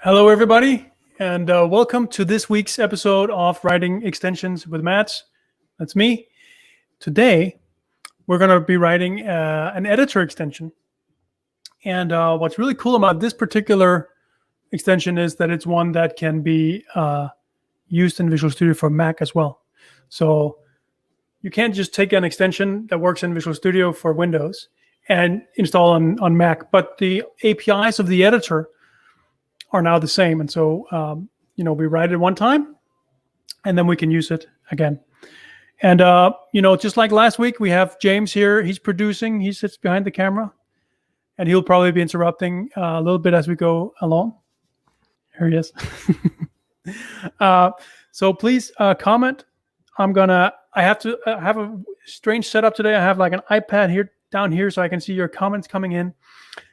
Hello, everybody, and welcome to this week's episode of Writing Extensions with Mats. That's me. Today, we're going to be writing an editor extension. And what's really cool about this particular extension is that it's one that can be used in Visual Studio for Mac as well. So you can't just take an extension that works in Visual Studio for Windows and install on Mac, but the APIs of the editor are now the same. And so, we write it one time and then we can use it again. And, just like last week, we have James here. He's producing. He sits behind the camera and he'll probably be interrupting a little bit as we go along. Here he is. So please comment. I have a strange setup today. I have like an iPad down here so I can see your comments coming in.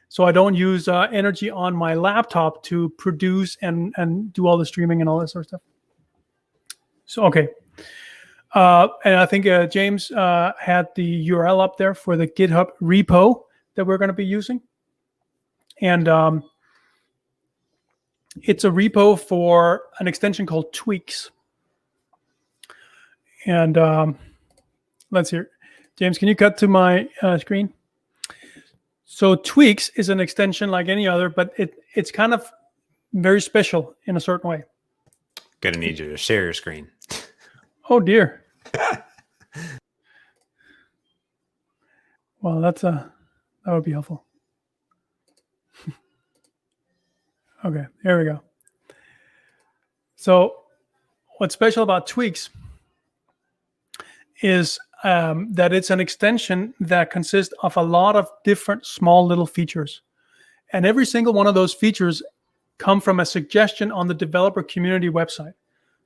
So I don't use energy on my laptop to produce and do all the streaming and all that sort of stuff. So, okay. And I think James had the URL up there for the GitHub repo that we're going to be using. And it's a repo for an extension called Tweaks. And let's hear. James, can you cut to my screen? So Tweaks is an extension like any other, but it's kind of very special in a certain way. Gonna need you to share your screen. Oh dear. Well, that would be helpful. Okay, there we go. So what's special about Tweaks is that it's an extension that consists of a lot of different small little features. And every single one of those features come from a suggestion on the developer community website.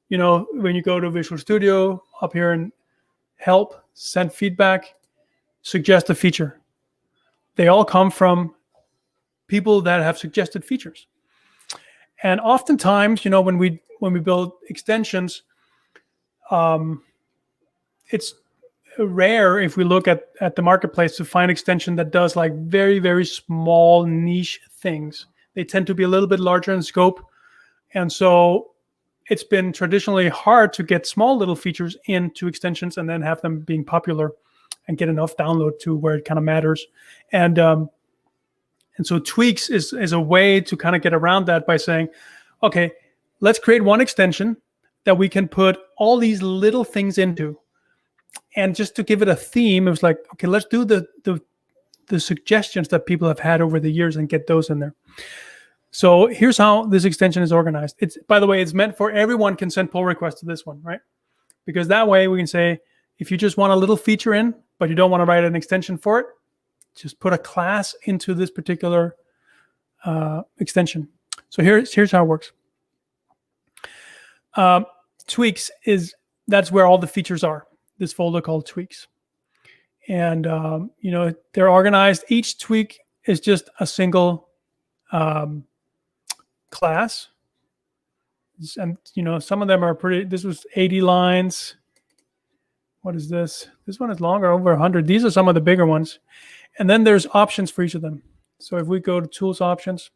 You know, when you go to Visual Studio, up here in Help, Send Feedback, Suggest a Feature. They all come from people that have suggested features. And oftentimes, when we build extensions, it's rare if we look at the marketplace to find extension that does like very, very small niche things. They tend to be a little bit larger in scope. And so it's been traditionally hard to get small little features into extensions and then have them being popular and get enough download to where it kind of matters. And so Tweaks is a way to kind of get around that by saying, okay, let's create one extension that we can put all these little things into. And just to give it a theme, it was like, okay, let's do the suggestions that people have had over the years and get those in there. So here's how this extension is organized. By the way, it's meant for everyone can send pull requests to this one, right? Because that way we can say, if you just want a little feature in, but you don't want to write an extension for it, just put a class into this particular extension. So here's how it works. Tweaks that's where all the features are. This folder called Tweaks. And, they're organized. Each tweak is just a single class. And, some of them are this was 80 lines. What is this? This one is longer, over 100. These are some of the bigger ones. And then there's options for each of them. So if we go to Tools Options,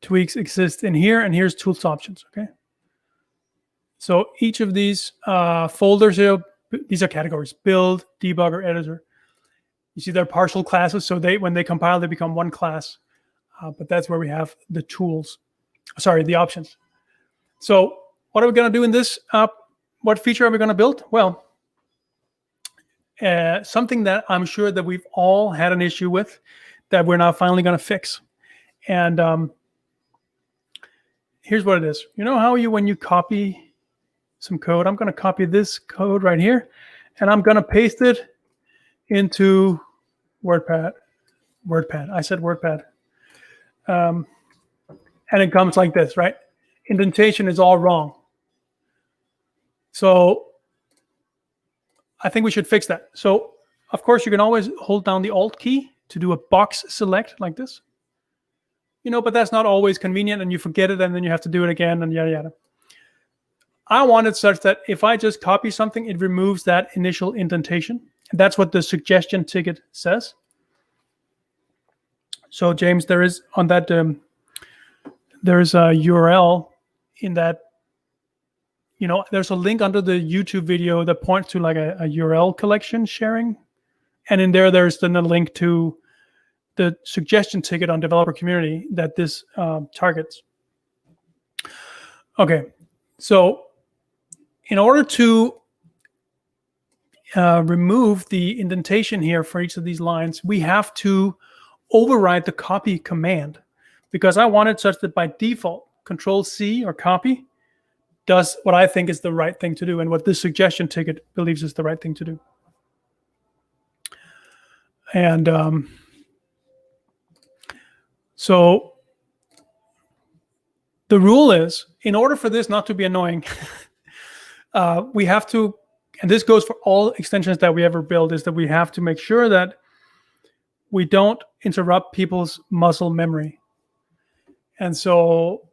Tweaks exist in here, and here's Tools Options, okay? So each of these folders here, these are categories: build, debugger, editor. You see they're partial classes, so when they compile, they become one class. But that's where we have the the options. So what are we going to do in this? What feature are we going to build? Well, something that I'm sure that we've all had an issue with that we're now finally going to fix. And here's what it is. You know how when you copy some code, I'm going to copy this code right here, and I'm going to paste it into WordPad. I said WordPad. And it comes like this, right? Indentation is all wrong. So I think we should fix that. So of course you can always hold down the Alt key to do a box select like this. But that's not always convenient, and you forget it, and then you have to do it again, and yada yada. I want it such that if I just copy something, it removes that initial indentation. That's what the suggestion ticket says. So James, there is on that there's a URL in that, there's a link under the YouTube video that points to like a URL collection sharing. And in there's then a link to the suggestion ticket on developer community that this targets. Okay, so in order to remove the indentation here for each of these lines, we have to override the copy command, because I want it such that by default, Control-C or copy does what I think is the right thing to do and what this suggestion ticket believes is the right thing to do. And so the rule is, in order for this not to be annoying, we have to, and this goes for all extensions that we ever build, is that we have to make sure that we don't interrupt people's muscle memory. And so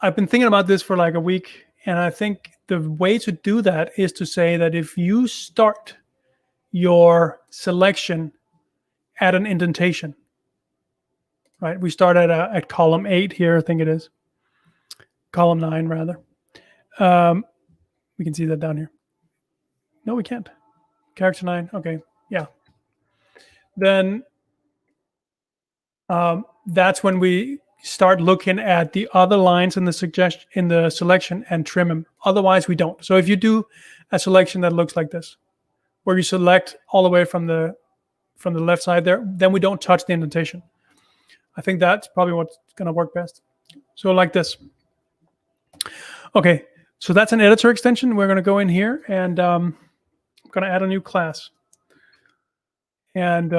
I've been thinking about this for like a week, and I think the way to do that is to say that if you start your selection at an indentation, right? We start at column 8 here, I think it is. Column 9, rather. We can see that down here. No, we can't. Character 9, okay, yeah. Then that's when we start looking at the other lines in the selection and trim them. Otherwise, we don't. So if you do a selection that looks like this, where you select all the way from the left side there, then we don't touch the indentation. I think that's probably what's going to work best. So like this. Okay, so that's an editor extension. We're going to go in here, and I'm going to add a new class. And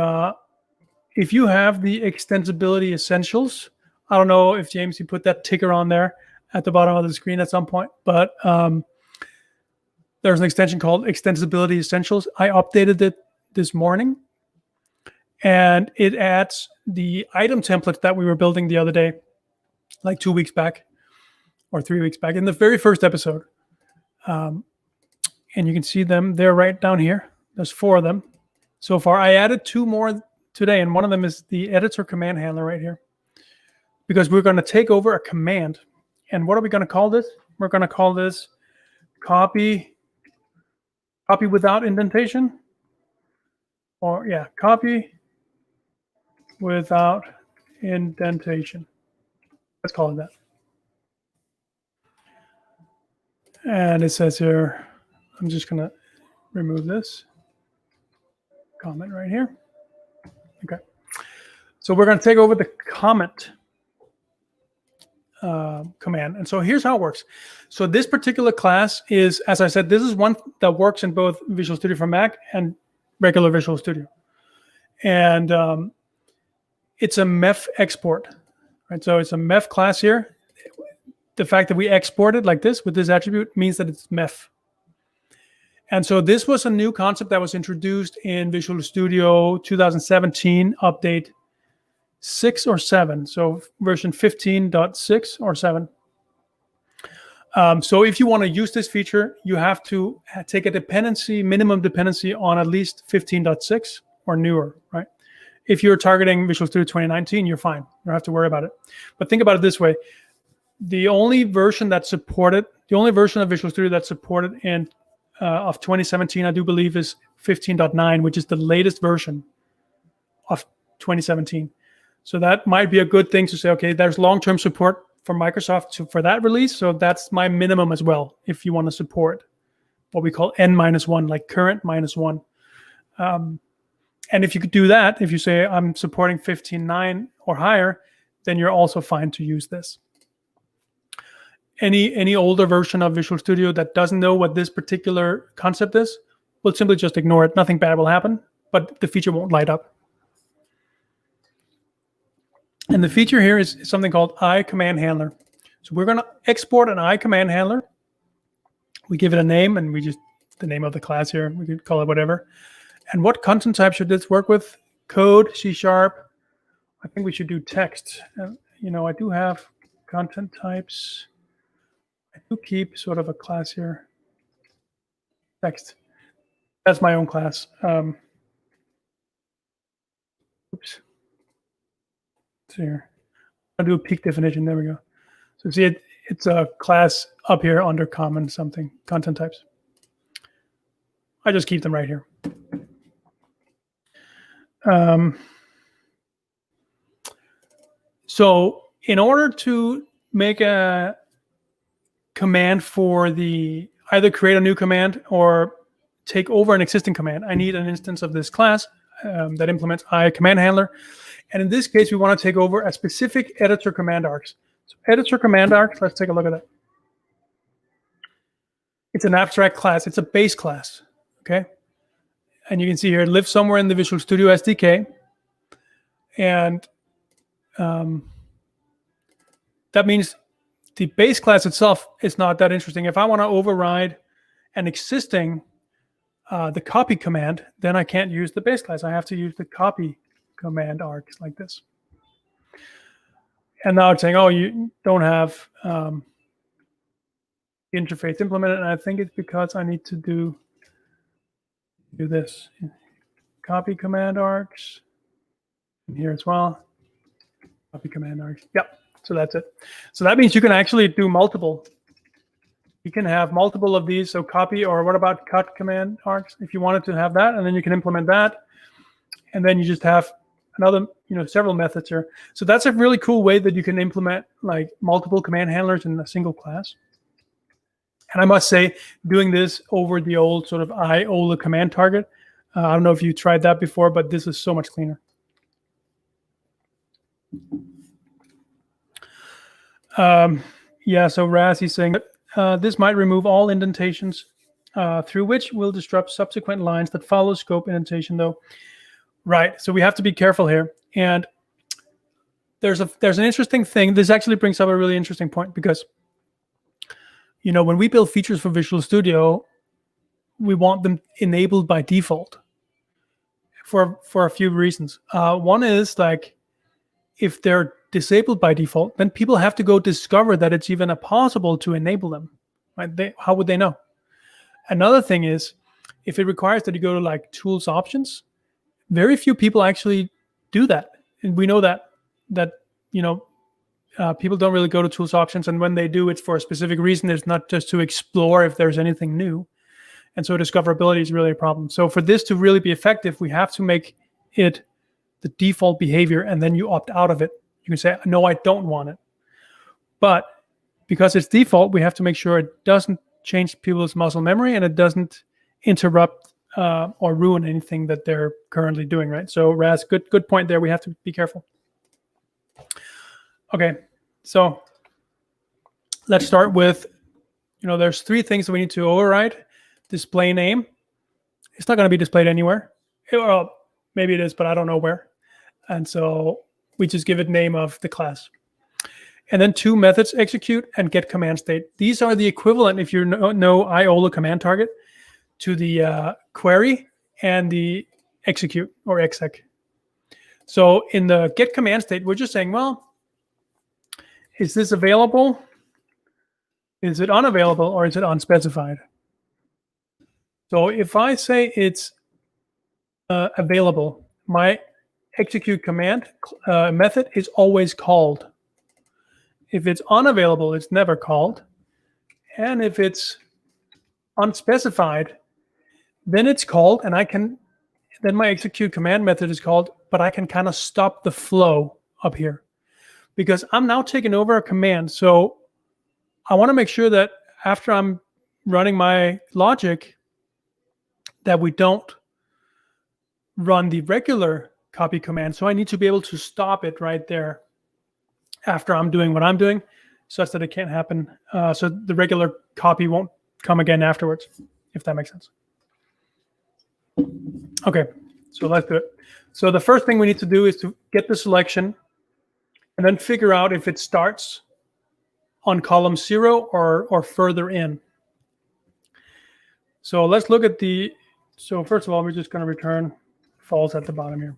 if you have the Extensibility Essentials, I don't know if James, you put that ticker on there at the bottom of the screen at some point, but there's an extension called Extensibility Essentials. I updated it this morning, and it adds the item templates that we were building the other day, like 2 weeks back or 3 weeks back in the very first episode. And you can see them. They're right down here. There's 4 of them so far. I added 2 more today, and one of them is the editor command handler right here, because we're going to take over a command. And what are we going to call this? We're going to call this copy without indentation, or yeah, copy without indentation. Let's call it that. And it says here, I'm just going to remove this comment right here. Okay. So we're going to take over the comment command. And so here's how it works. So this particular class is, as I said, this is one that works in both Visual Studio for Mac and regular Visual Studio. And it's a MEF export, right? So it's a MEF class here. The fact that we export it like this with this attribute means that it's MEF. And so this was a new concept that was introduced in Visual Studio 2017 update 6 or 7, so version 15.6 or 7. So if you want to use this feature, you have to take a minimum dependency on at least 15.6 or newer, right? If you're targeting Visual Studio 2019, you're fine. You don't have to worry about it. But think about it this way. The only version of Visual Studio that's supported in of 2017, I do believe, is 15.9, which is the latest version of 2017. So that might be a good thing to say, okay, there's long-term support for Microsoft for that release. So that's my minimum as well, if you want to support what we call N-1, like current -1. And if you could do that, if you say I'm supporting 15.9 or higher, then you're also fine to use this. Any older version of Visual Studio that doesn't know what this particular concept is, will simply just ignore it. Nothing bad will happen, but the feature won't light up. And the feature here is something called iCommand Handler. So we're going to export an iCommand Handler. We give it a name, and the name of the class here. We could call it whatever. And what content type should this work with? Code, C#. I think we should do text. I do have content types. I do keep sort of a class here. Text. That's my own class. Oops. Here. I'll do a peak definition. There we go. So see, it's a class up here under common something, content types. I just keep them right here. So in order to make a command for either create a new command or take over an existing command, I need an instance of this class that implements command handler. And in this case, we want to take over a specific editor command arcs. So editor command arcs, let's take a look at that. It's an abstract class. It's a base class, okay? And you can see here, it lives somewhere in the Visual Studio SDK. And that means the base class itself is not that interesting. If I want to override an existing, the copy command, then I can't use the base class. I have to use the copy command arcs like this. And now it's saying, oh, you don't have interface implemented. And I think it's because I need to do this. Copy command arcs. And here as well. Copy command arcs. Yep. So that's it. So that means you can actually do multiple. You can have multiple of these. So copy, or what about cut command arcs? If you wanted to have that, and then you can implement that. And then you just have another, several methods here. So that's a really cool way that you can implement like multiple command handlers in a single class. And I must say, doing this over the old sort of IOLA command target, I don't know if you tried that before, but this is so much cleaner. Yeah, so Raz, he's saying that this might remove all indentations through which will disrupt subsequent lines that follow scope indentation, though. Right, so we have to be careful here. And there's an interesting thing. This actually brings up a really interesting point because, when we build features for Visual Studio, we want them enabled by default for a few reasons. One is like, if they're disabled by default, then people have to go discover that it's even possible to enable them. Right? How would they know? Another thing is, if it requires that you go to like tools options, very few people actually do that. And we know that people don't really go to tools options. And when they do, it's for a specific reason. It's not just to explore if there's anything new. And so discoverability is really a problem. So for this to really be effective, we have to make it the default behavior, and then you opt out of it. You can say, no, I don't want it. But because it's default, we have to make sure it doesn't change people's muscle memory and it doesn't interrupt or ruin anything that they're currently doing, right? So Raz, good point there. We have to be careful. Okay, so let's start with, there's three things that we need to override. Display name. It's not going to be displayed anywhere. Well, maybe it is, but I don't know where. And so we just give it name of the class. And then two methods, execute and get command state. These are the equivalent, if you know IOLA command target, to the query and the execute or exec. So in the get command state, we're just saying, well, is this available? Is it unavailable, or is it unspecified? So if I say it's available, my execute command method is always called. If it's unavailable, it's never called. And if it's unspecified, then it's called, and then my execute command method is called, but I can kind of stop the flow up here because I'm now taking over a command. So I want to make sure that after I'm running my logic, that we don't run the regular copy command. So I need to be able to stop it right there after I'm doing what I'm doing, such that it can't happen. So the regular copy won't come again afterwards, if that makes sense. Okay, so let's do it. So the first thing we need to do is to get the selection and then figure out if it starts on column 0 or further in. So let's look at so first of all, we're just going to return false at the bottom here.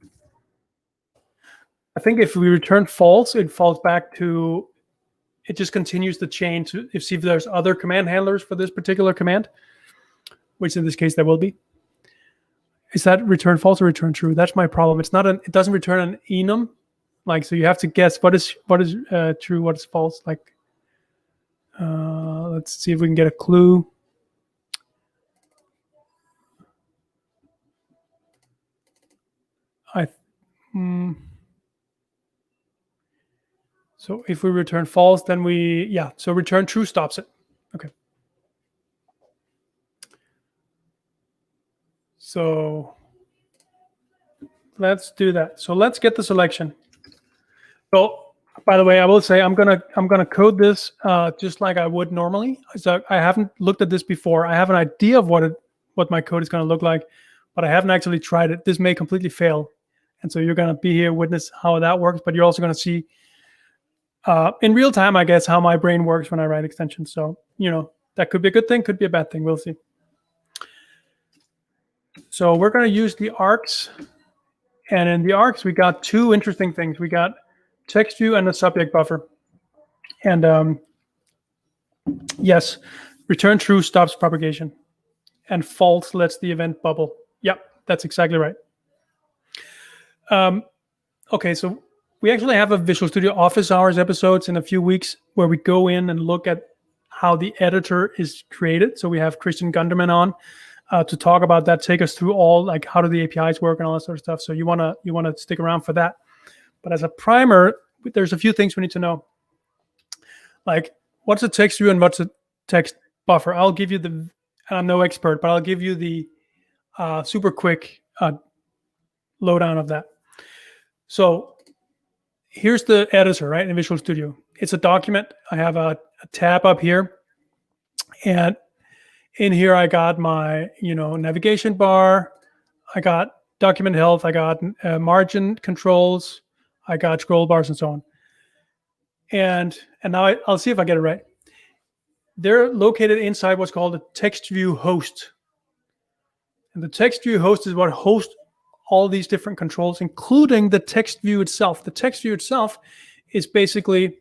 I think if we return false, it falls back to, it just continues the chain to see if there's other command handlers for this particular command, which in this case there will be. Is that return false or return true? That's my problem. It's not it doesn't return an enum. So you have to guess what is true, what is false. Let's see if we can get a clue. So if we return false, then so return true stops it. Okay. So let's do that. So let's get the selection. So by the way, I will say I'm gonna code this just like I would normally. So I haven't looked at this before. I have an idea of what my code is gonna look like, but I haven't actually tried it. This may completely fail, and so you're gonna be here witness how that works. But you're also gonna see in real time, I guess, how my brain works when I write extensions. So that could be a good thing, could be a bad thing. We'll see. So we're gonna use the arcs. And in the arcs, we got two interesting things. We got text view and the subject buffer. And yes, return true stops propagation. And false lets the event bubble. Yep, that's exactly right. Okay, so we actually have a Visual Studio Office Hours episodes in a few weeks where we go in and look at how the editor is created. So we have Christian Gunderman on to talk about that, take us through all, like, how do the APIs work and all that sort of stuff. So you wanna stick around for that. But as a primer, there's a few things we need to know. Like, what's a text view and what's a text buffer? I'll give you and I'm no expert, but I'll give you the super quick lowdown of that. So here's the editor, right, in Visual Studio. It's a document. I have a tab up here, and in here I got my navigation bar. I got document health. I got margin controls. I got scroll bars and so on. And now I'll see if I get it right. They're located inside what's called a text view host. And the text view host is what hosts all these different controls, including the text view itself. The text view itself is basically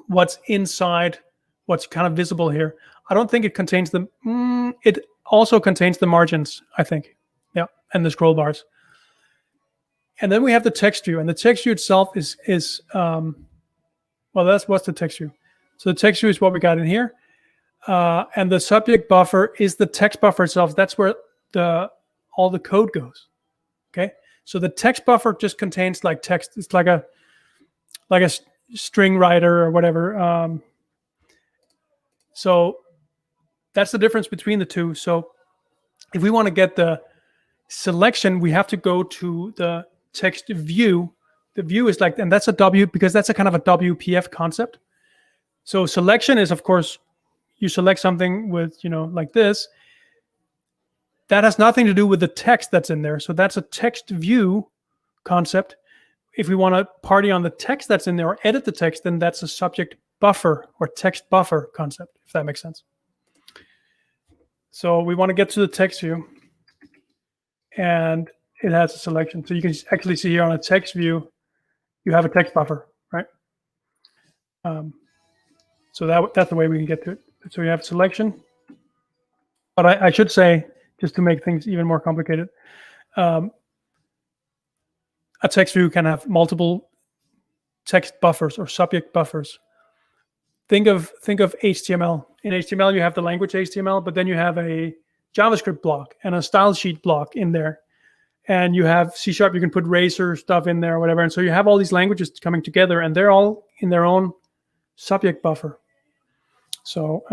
what's inside, what's kind of visible here. I don't think it contains it also contains the margins, I think. Yeah, and the scroll bars. And then we have the text view, and the text view itself is that's what's the text view. So the text view is what we got in here. And the subject buffer is the text buffer itself. That's where all the code goes. Okay. So the text buffer just contains like text. It's like a string writer or whatever. So that's the difference between the two. So if we want to get the selection, we have to go to the text view. The view is like, and that's a W, because that's a kind of a WPF concept. So selection is, of course, you select something with, like this. That has nothing to do with the text that's in there. So that's a text view concept. If we want to party on the text that's in there or edit the text, then that's a subject buffer or text buffer concept, if that makes sense. So we want to get to the text view, and it has a selection. So you can actually see here on a text view, you have a text buffer, right? So that's the way we can get to it. So you have selection. But I should say, just to make things even more complicated, a text view can have multiple text buffers or subject buffers. Think of HTML. In HTML, you have the language HTML, but then you have a JavaScript block and a style sheet block in there. And you have C#, you can put Razor stuff in there or whatever. And so you have all these languages coming together, and they're all in their own subject buffer. So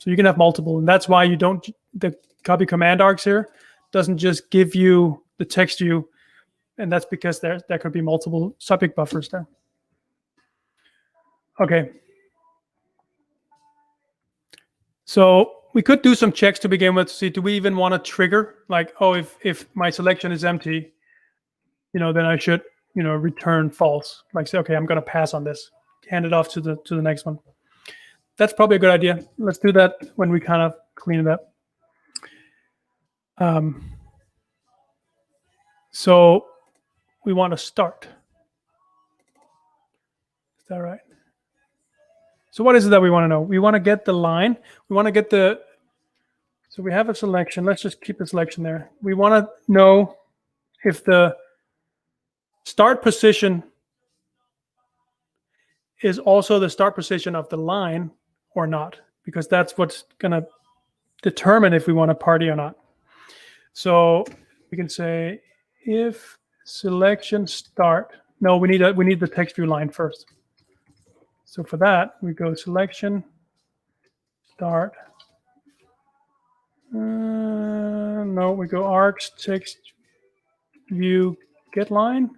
you can have multiple, and that's why the copy command arcs here doesn't just give you the text view, and that's because there could be multiple subject buffers there. Okay. So we could do some checks to begin with to see, do we even want to trigger, like, oh, if my selection is empty, then I should, return false. Like, say, okay, I'm going to pass on this, hand it off to the next one. That's probably a good idea. Let's do that when we kind of clean it up. So we want to start. Is that right? So what is it that we want to know? We want to get the line. We want to get so we have a selection. Let's just keep the selection there. We want to know if the start position is also the start position of the line, or not, because that's what's going to determine if we want to party or not. So we can say if selection start. No, we need the text view line first. So for that, we go selection start. No, we go args text view get line.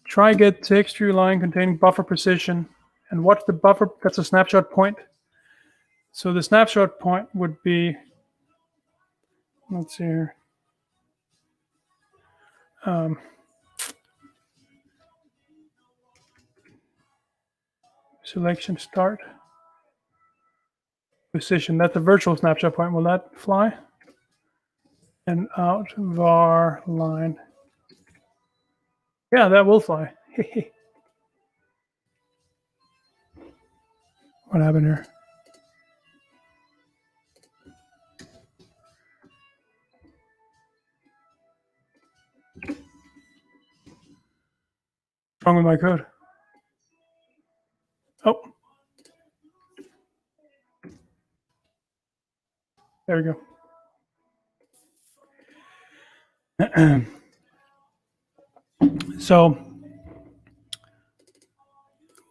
Try get text view line containing buffer position. And what's the buffer? That's a snapshot point. So the snapshot point would be, let's see here. Selection start. Position, that's a virtual snapshot point. Will that fly? And out var line. Yeah, that will fly. What happened here? What's wrong with my code? Oh. There we go. So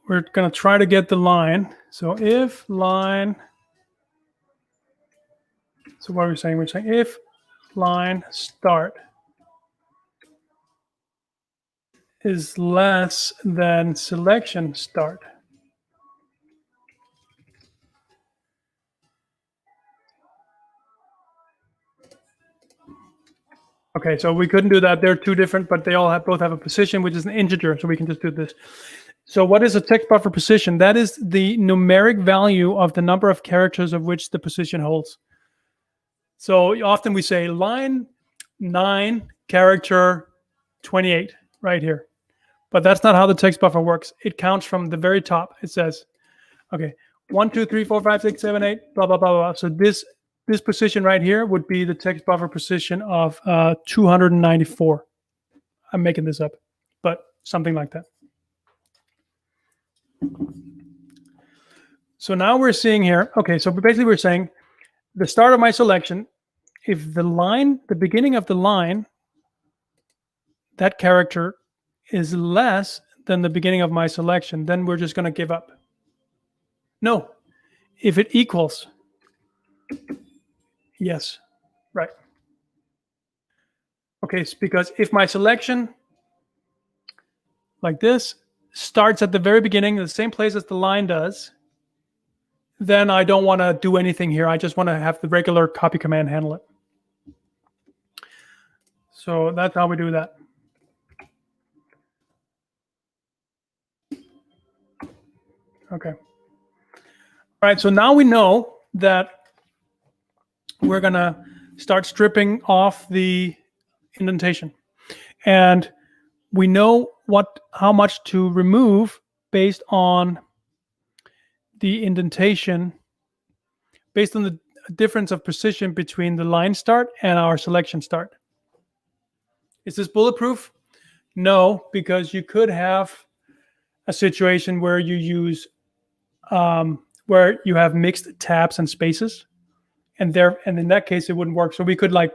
we're going to try to get the line. So if line, so what are we saying? We're saying if line start is less than selection start. Okay, so we couldn't do that. They're two different, but they all both have a position, which is an integer. So we can just do this. So what is a text buffer position? That is the numeric value of the number of characters of which the position holds. So often we say line 9, character 28, right here. But that's not how the text buffer works. It counts from the very top. It says, okay, 1, 2, 3, 4, 5, 6, 7, 8, blah, blah, blah, blah. So this position right here would be the text buffer position of 294. I'm making this up, but something like that. So now we're seeing here, okay, so basically we're saying the start of my selection, if the beginning of the line, that character is less than the beginning of my selection, then we're just going to give up. No, if it equals, yes, right. Okay, it's because if my selection, like this, starts at the very beginning, the same place as the line does, then I don't want to do anything here. I just want to have the regular copy command handle it. So that's how we do that. Okay. All right, so now we know that we're going to start stripping off the indentation. And we know how much to remove based on the indentation, based on the difference of precision between the line start and our selection start. Is this bulletproof? No, because you could have a situation where you use where you have mixed tabs and spaces, and in that case it wouldn't work. So we could like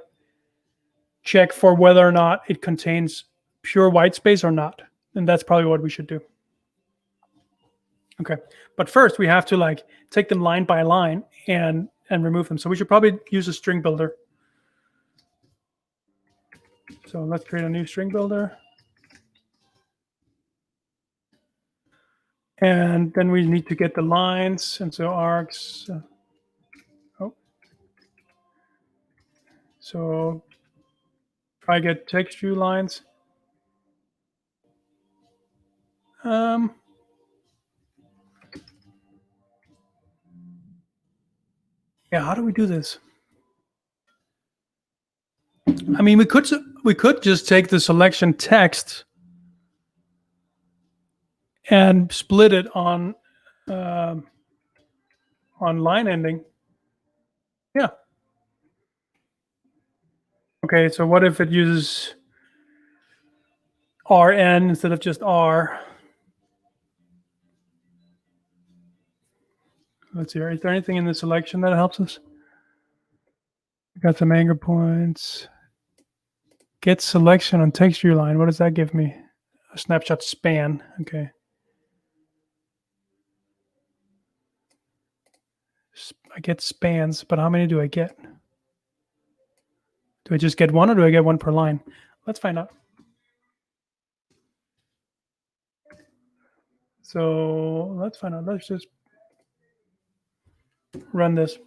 check for whether or not it contains pure white space or not, and that's probably what we should do. Okay, but first we have to like take them line by line and remove them. So we should probably use a string builder. So let's create a new string builder. And then we need to get the lines, and so args. So try get text view lines. Yeah, how do we do this? I mean, we could just take the selection text and split it on line ending. Yeah. Okay, so what if it uses RN instead of just R? Let's see. Is there anything in the selection that helps us? We got some anchor points. Get selection on texture line. What does that give me? A snapshot span. Okay. I get spans, but how many do I get? Do I just get one or do I get one per line? Let's find out. So let's find out. Let's just run this.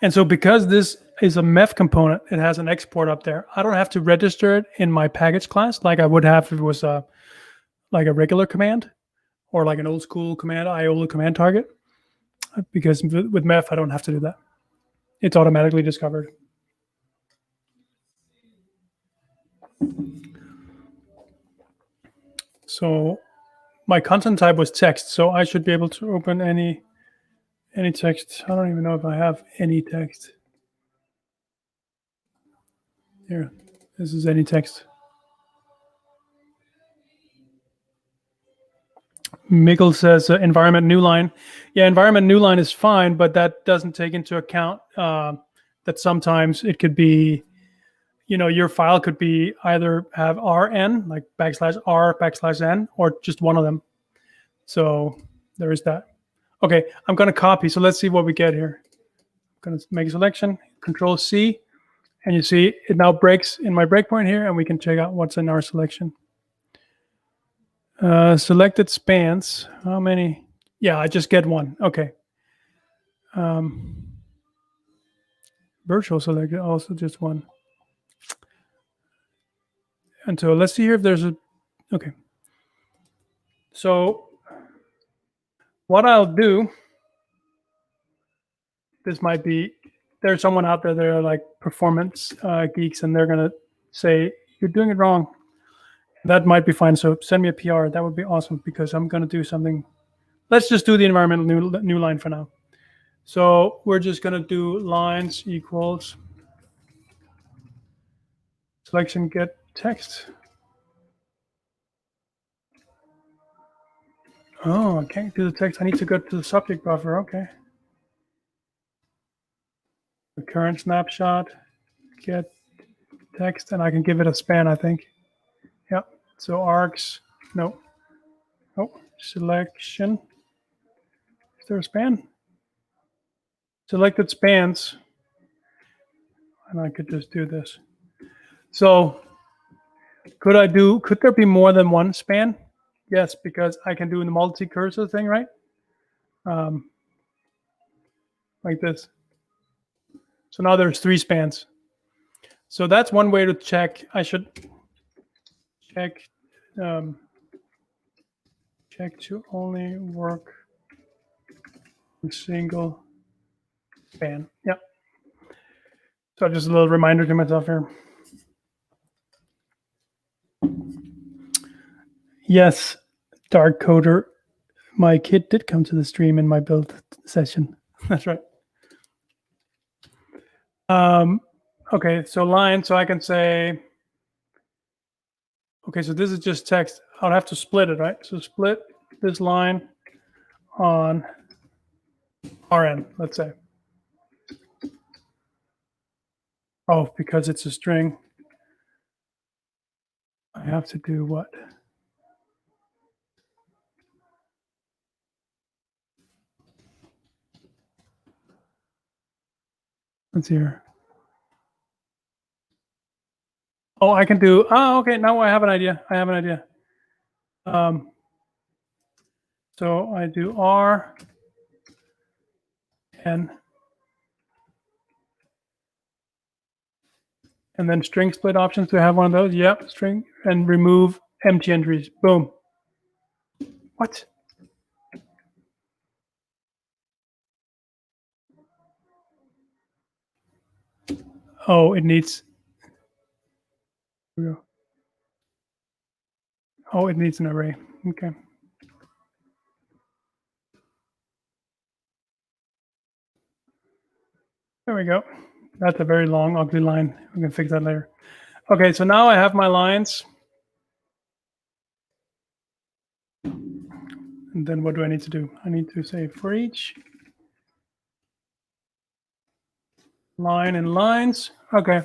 And so because this is a MEF component, it has an export up there. I don't have to register it in my package class like I would have if it was like a regular command or like an old school command, IOLA command target. Because with MEF, I don't have to do that. It's automatically discovered. So my content type was text, so I should be able to open any text. I don't even know if I have any text. Here, this is any text. Mikkel says environment new line. Yeah, environment new line is fine, but that doesn't take into account that sometimes it could be, your file could be either have rn, like /r/n, or just one of them. So there is that. Okay, I'm going to copy. So let's see what we get here. I'm going to make a selection, Control C, and you see it now breaks in my breakpoint here, and we can check out what's in our selection. Selected spans. How many? Yeah, I just get one. Okay. Virtual selected, also just one. And so let's see here if there's a. Okay. So what I'll do, this might be, there's someone out there that are like performance geeks, and they're going to say, you're doing it wrong. That might be fine. So send me a PR. That would be awesome because I'm going to do something. Let's just do the environmental new line for now. So we're just going to do lines equals selection get text. Oh, I can't do the text. I need to go to the subject buffer. Okay. The current snapshot, get text, and I can give it a span, I think. Yep. So arcs, no. Oh, selection. Is there a span? Selected spans. And I could just do this. So could there be more than one span? Yes, because I can do the multi-cursor thing, right? Like this. So now there's 3 spans. So that's one way to check. I should check check to only work a single span. Yep. So just a little reminder to myself here. Yes, Dark Coder. My kid did come to the stream in my build session. That's right. Okay, so line. So I can say, okay, so this is just text. I'll have to split it, right? So split this line on RN, let's say. Oh, because it's a string, I have to do what? Let's see here. Oh, I can do, okay, now I have an idea. So I do R and then string split options. Do I have one of those? Yep, string, and remove empty entries. Boom. What? Oh, it needs. Oh, it needs an array. Okay. There we go. That's a very long, ugly line. We can fix that later. Okay, so now I have my lines. And then what do I need to do? I need to say for each line and lines. Okay,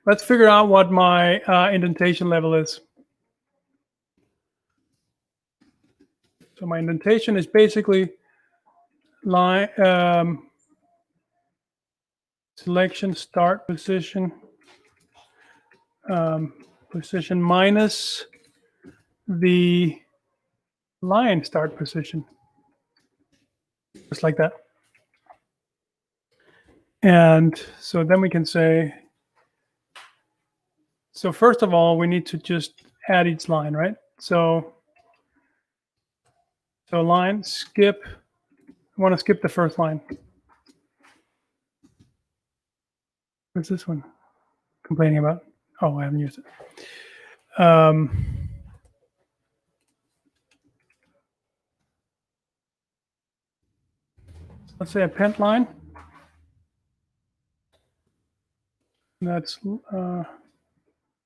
let's figure out what my indentation level is. So my indentation is basically line selection start position position minus the line start position, just like that. And so then we can say, so first of all, we need to just add each line, right? So line skip, I want to skip the first line. What's this one complaining about? Oh, I haven't used it. Let's say append line. That's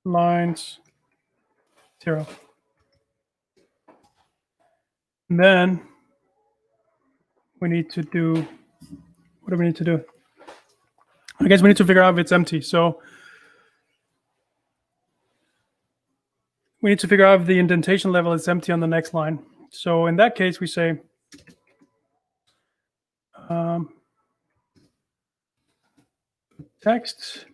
lines 0. And then we need to do, what do we need to do? I guess we need to figure out if it's empty. So we need to figure out if the indentation level is empty on the next line. So in that case, we say text,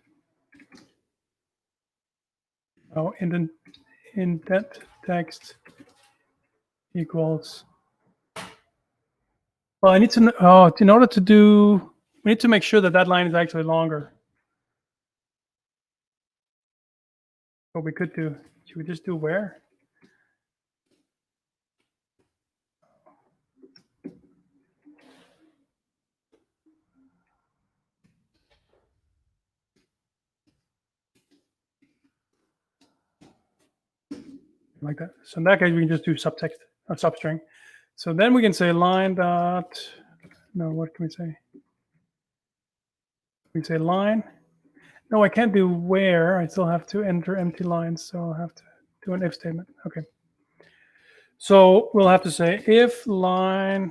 indent text equals, well, I need to know, in order to do, we need to make sure that that line is actually longer. What we could do, should we just do where? Like that. So in that case, we can just do subtext or substring. So then we can say line dot, no, what can we say? We can say line. No, I can't do where. I still have to enter empty lines. So I'll have to do an if statement. Okay. So we'll have to say if line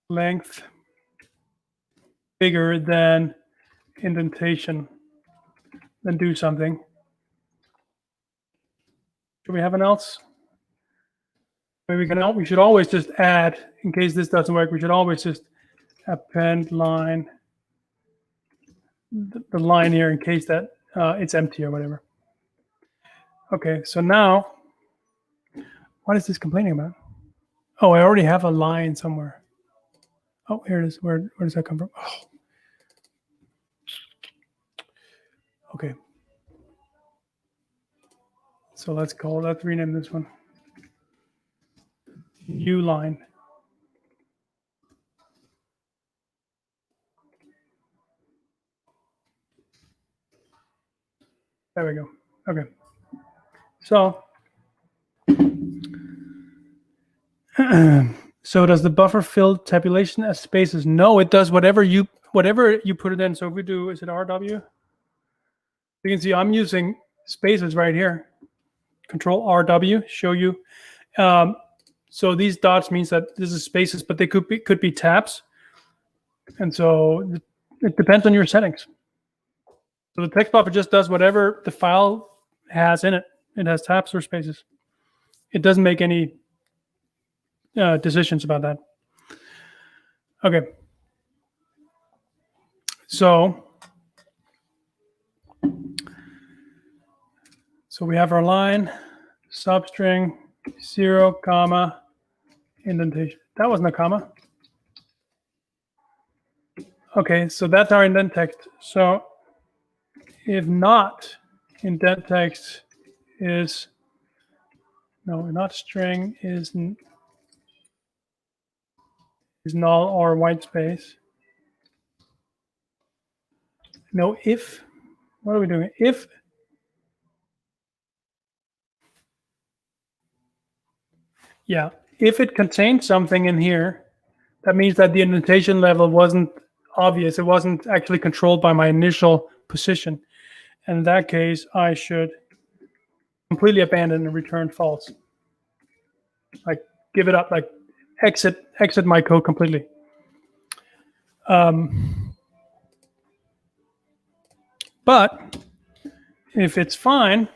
length bigger than indentation, then do something. Do we have an else? Maybe we should always just add, in case this doesn't work, we should always just append line, the line here in case that it's empty or whatever. Okay, so now, what is this complaining about? Oh, I already have a line somewhere. Oh, here it is. Where does that come from? Oh. Okay. So let's rename this one U line. There we go. Okay. So, so does the buffer fill tabulation as spaces? No, it does whatever you put it in. So if we do, is it RW? You can see I'm using spaces right here. Control RW, show you. So these dots means that this is spaces, but they could be tabs. And so it depends on your settings. So the text buffer just does whatever the file has in it. It has tabs or spaces. It doesn't make any decisions about that. Okay. So we have our line, substring, 0, comma, indentation. That wasn't a comma. Okay, so that's our indent text. So if not, indent text is, no, not string is null or white space. No, if, what are we doing? If it contains something in here, that means that the indentation level wasn't obvious. It wasn't actually controlled by my initial position. And in that case, I should completely abandon and return false. like give it up, like exit my code completely. But if it's fine,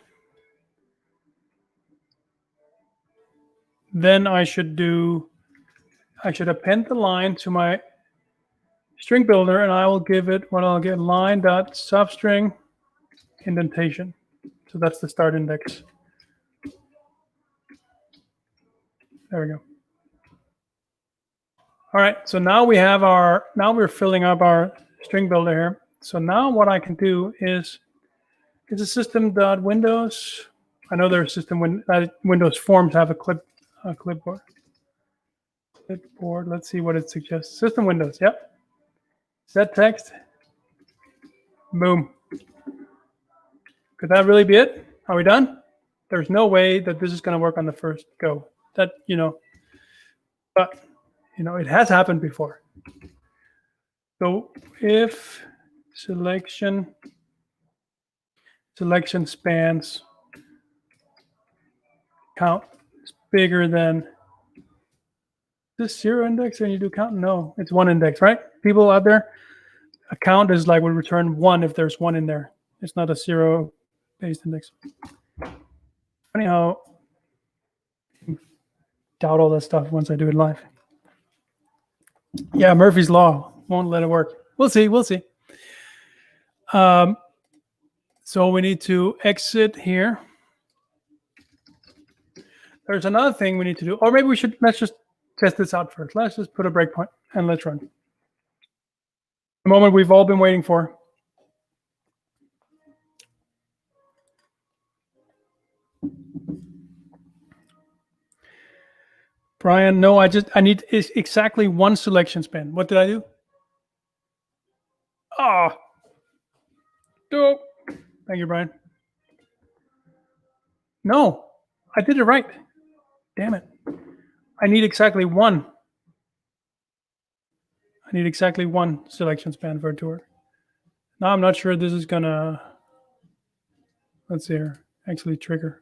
then I should append the line to my string builder, and I will give it what I'll get line.substring indentation. So that's the start index. There we go. All right, so now we're filling up our string builder here. So now what I can do is a system.windows. I know there's Windows forms have a clipboard. Let's see what it suggests. System Windows, yep. Set text. Boom. Could that really be it? Are we done? There's no way that this is going to work on the first go. But it has happened before. So if selection spans count is bigger than this 0 index, and you do count? No, it's 1 index, right? People out there, a count is like would return 1 if there's 1 in there. It's not a 0 based index. Funny how I doubt all that stuff once I do it live. Yeah, Murphy's Law won't let it work. We'll see. So we need to exit here. There's another thing we need to do, or maybe let's just test this out first. Let's just put a breakpoint and let's run. The moment we've all been waiting for. Brian, no, I need exactly 1 selection span. What did I do? Ah, dope. Thank you, Brian. No, I did it right. Damn it. I need exactly 1. I need exactly 1 selection span for it to work. Now I'm not sure this is gonna, let's see here, actually trigger.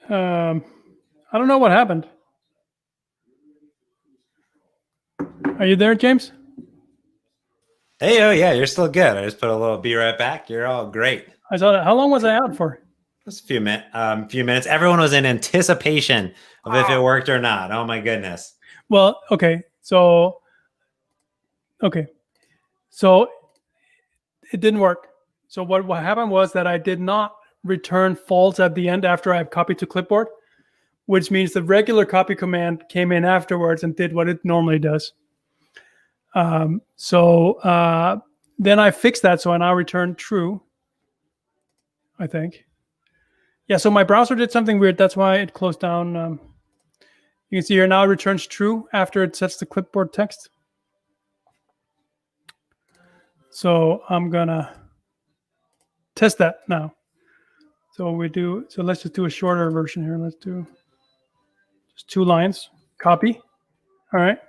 I don't know what happened. Are you there, James? Hey, oh yeah, you're still good. I just put a little "be right back." You're all great. I saw that. How long was I out for? Just a few minutes. Everyone was in anticipation of if it worked or not. Oh my goodness. Well, okay. So it didn't work. So what happened was that I did not return false at the end after I've copied to clipboard, which means the regular copy command came in afterwards and did what it normally does. Then I fixed that, so I now returned true, I think. Yeah, so my browser did something weird. That's why it closed down. You can see here now it returns true after it sets the clipboard text. So I'm gonna test that now. So let's just do a shorter version here. Let's do just 2 lines. Copy. All right.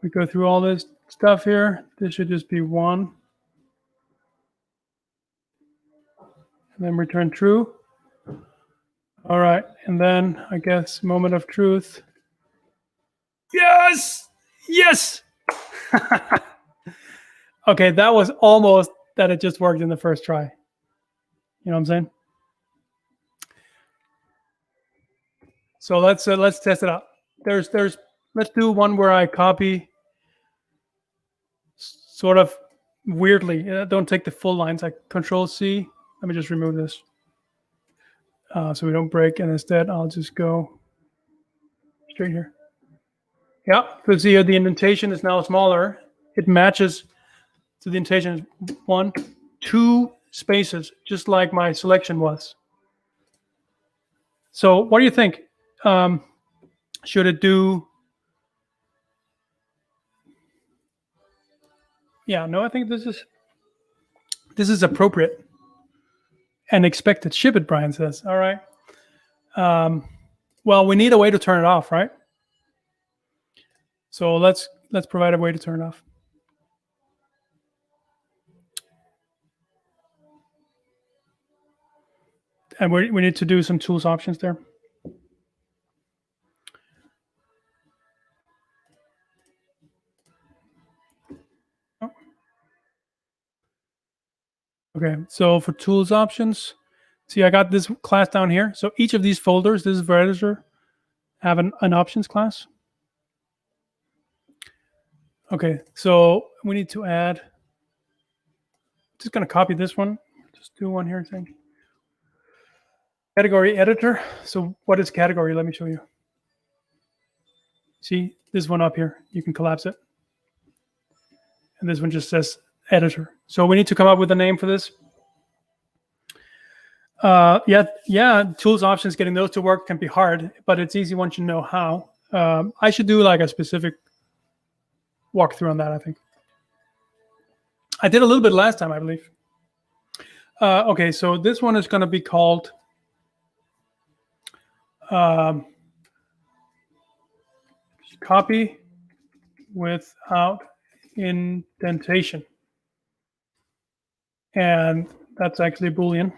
We go through all this stuff here. This should just be 1. And then return true. All right. And then I guess moment of truth. Yes. Yes. Okay, that was almost that it just worked in the first try. You know what I'm saying? So let's test it out. Let's do one where I copy sort of weirdly. Don't take the full lines. I Control C. Let me just remove this so we don't break. And instead, I'll just go straight here. Yeah, because see the indentation is now smaller. It matches to the indentation is 1, 2 spaces, just like my selection was. So what do you think? Should it do? Yeah, no, I think this is appropriate and expected. Ship it, Brian says. All right. Well, we need a way to turn it off, right? So let's provide a way to turn it off. And we need to do some tools options there. Okay, so for tools options, see, I got this class down here. So each of these folders, this is for editor, have an options class. Okay, so we need to add, just going to copy this one. Just do one here, I think. Category editor. So what is category? Let me show you. See this one up here. You can collapse it. And this one just says editor. So we need to come up with a name for this. Yeah, tools options, getting those to work can be hard, but it's easy once you know how. I should do like a specific walkthrough on that, I think. I did a little bit last time, I believe. Okay, so this one is going to be called copy without indentation. And that's actually Boolean.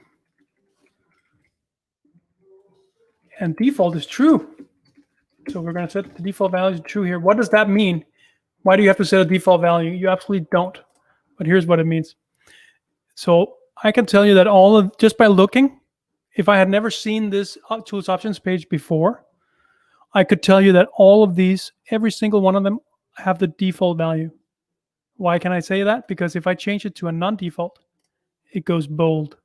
And default is true. So we're going to set the default value to true here. What does that mean? Why do you have to set a default value? You absolutely don't. But here's what it means. So I can tell you that just by looking, if I had never seen this tools options page before, I could tell you that all of these, every single one of them, have the default value. Why can I say that? Because if I change it to a non-default, it goes bold.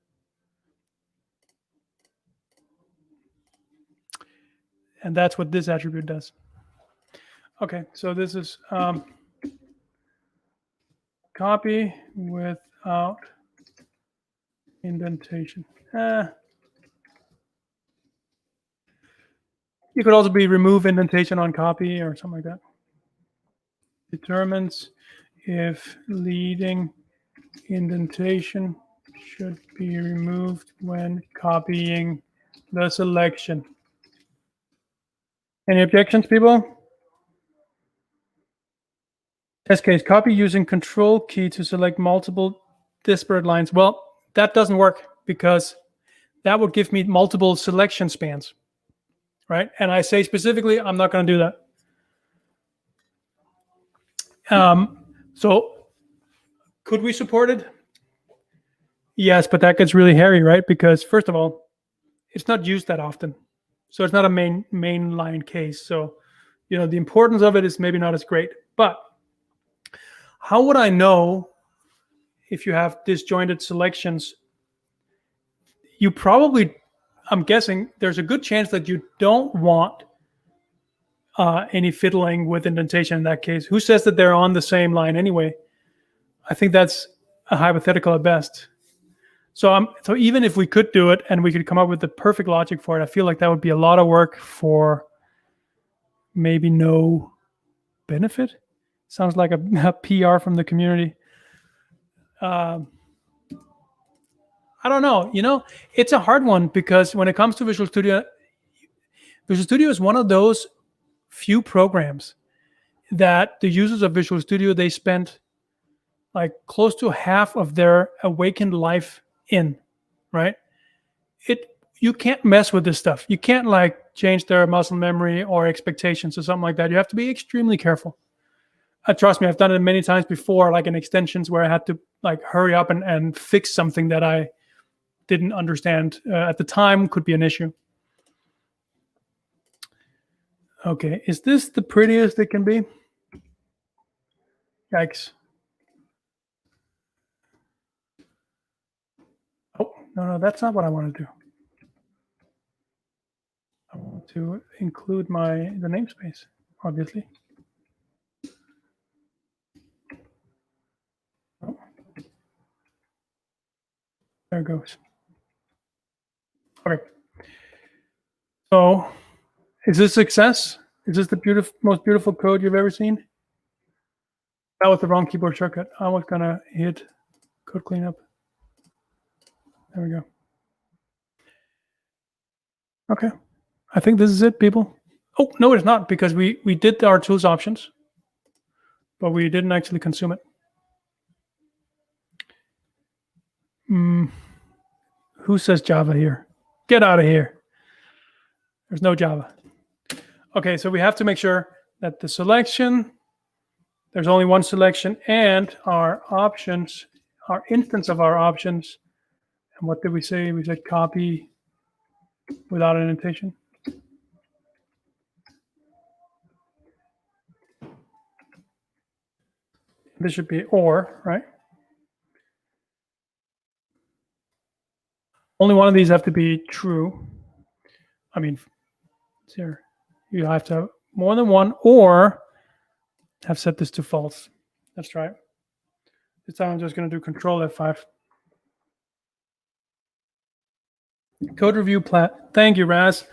And that's what this attribute does. Okay, so this is copy without indentation. You could also be remove indentation on copy or something like that. Determines if leading indentation should be removed when copying the selection. Any objections, people? Test case, copy using control key to select multiple disparate lines. Well, that doesn't work because that would give me multiple selection spans, right? And I say specifically, I'm not going to do that. So could we support it? Yes, but that gets really hairy, right? Because first of all, it's not used that often, so it's not a mainline case. So, the importance of it is maybe not as great. But how would I know if you have disjointed selections? You probably, I'm guessing, there's a good chance that you don't want any fiddling with indentation in that case. Who says that they're on the same line anyway? I think that's a hypothetical at best. So even if we could do it and we could come up with the perfect logic for it, I feel like that would be a lot of work for maybe no benefit. Sounds like a PR from the community. I don't know. It's a hard one because when it comes to Visual Studio is one of those few programs that the users of Visual Studio, they spend like close to half of their awakened life in, right? You can't mess with this stuff. You can't like change their muscle memory or expectations or something like that. You have to be extremely careful. Trust me, I've done it many times before, like in extensions where I had to like hurry up and fix something that I didn't understand at the time could be an issue. Okay, is this the prettiest it can be? Yikes. Oh, no, that's not what I want to do. I want to include the namespace, obviously. Oh. There it goes. Okay. So, is this success? Is this the most beautiful code you've ever seen? That was the wrong keyboard shortcut. I was gonna hit code cleanup. There we go. Okay. I think this is it, people. Oh, no, it's not, because we did our tools options, but we didn't actually consume it. Who says Java here? Get out of here. There's no Java. Okay, so we have to make sure that the selection, there's only one selection, and our options, our instance of our options, and what did we say? We said copy without indentation. This should be or, right? Only one of these have to be true. I mean, here, you have to have more than one or have set this to false. Let's try it. This time I'm just going to do Control F5. Code review plat. Thank you, Raz.